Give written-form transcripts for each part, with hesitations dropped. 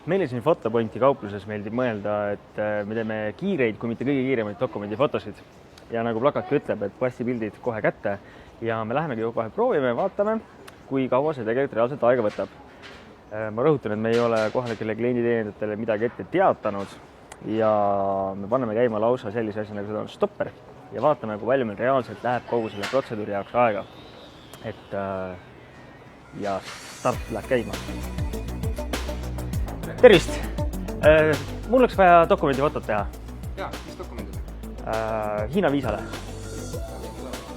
Meile siin Fotopointi kaupluses meeldib mõelda, et me teeme kiireid, kui mitte kõige kiiremaid dokumendifotosid. Ja nagu plakatki ütleb, et passipildid kohe kätte ja me lähemegi kohe proovime ja vaatame, kui kaua see tegelikult reaalselt aega võtab. Ma rõhutan, et me ei ole kohalikele klienditeenindajatele midagi ette teatanud ja me paneme käima lausa sellise asja, nagu seda on stopper ja vaatame, kui palju meil reaalselt läheb kogu selle protseduuri jaoks aega. Et ja start läheb käima. Tervist! Mul oleks vaja dokumendifotot teha. Jaa, mis dokumendid? Hiina viisale.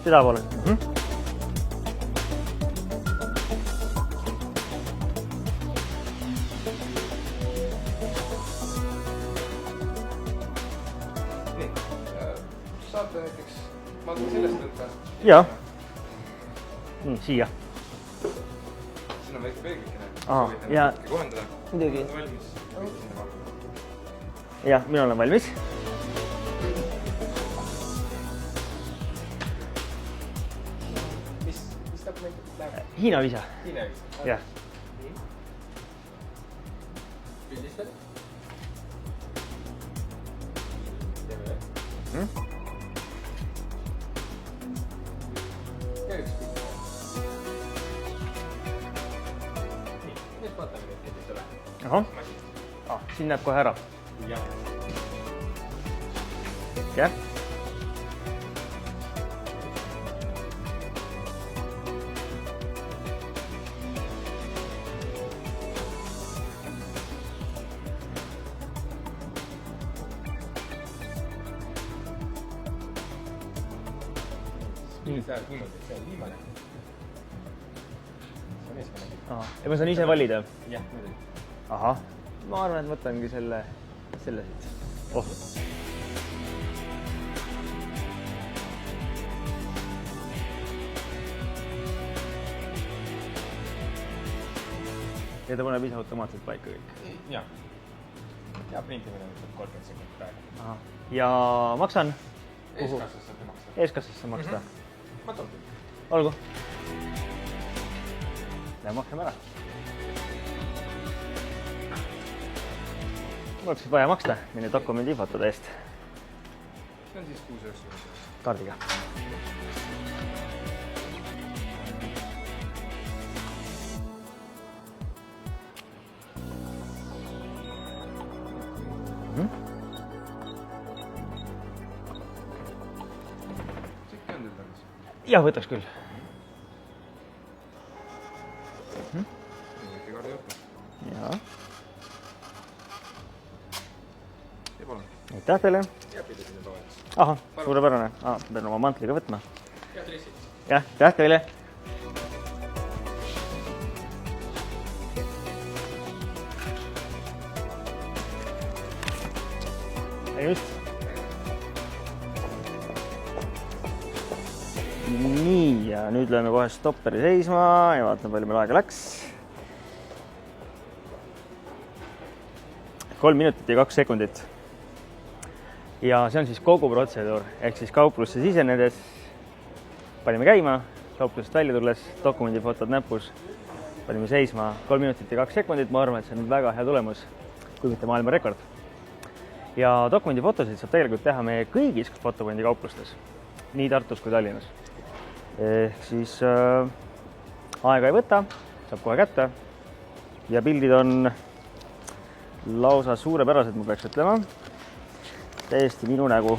Seda poole. Nii, saate näiteks, ma võtan sellest võtta. Jaa. Nii, siia. Siin on väike peeglikene. Aha, ja... Kohendada. Muidugi. Valmis. Jah, mina olen valmis. Mis dokumendid läheb? Hiina viisa. Hiina viisa? Jah. Pildistada? Teeme jah? Ja üks pilt. Nii, nüüd vaatame neid pildistada. Ahah. Siin näeb kohe ära. Jah. Jah. Pildis läheb niimoodi, et see on viimane. See on eesmine. Ja ma saan ise valida. Jah, muidugi. Ahah. Ma arvan, et võtangi selle siit. Oh. Ja ta paneb ise automaatselt paika kõik. Jah. Ja printimine võtab 30 sekundit aega. Aha. Ja maksan? Eeskassasse saate maksta. Eeskassasse maksta? Ma toon küll. Olgu. Ja maksame ära. Mul oleks vaja maksta minu dokumendifotode eest. See on siis 6,90. Kaardiga. Sekki on teil tagasi. Jah, võtaks küll. Võite kaardi võtta. Jaa. Ja palun. Aitäh teile. Ja pildid on tavaliselt. Ahah, suurepärane. Pean oma mantliga võtma. Ja dressid. Jah, aitäh teile. Just. Nii, ja nüüd lööme kohe stopperi seisma ja vaatame, palju meil aega läks. 3 minutit ja 2 sekundit. Ja see on siis kogu protseduur, ehk siis kauplusse sisenedes panime käima, kauplusest välja tulles, dokumendifotod näpus, panime seisma 3 minutit ja 2 sekundit, ma arvan, et see on väga hea tulemus, kui mitte maailma rekord. Ja dokumendifotosid saab tegelikult teha meie kõigis Fotopointi kauplustes, nii Tartus kui Tallinnas. Ehk siis aega ei võta, saab kohe kätte ja pildid on lausa suurepärased, ma peaks ütlema. Täiesti minu nägu.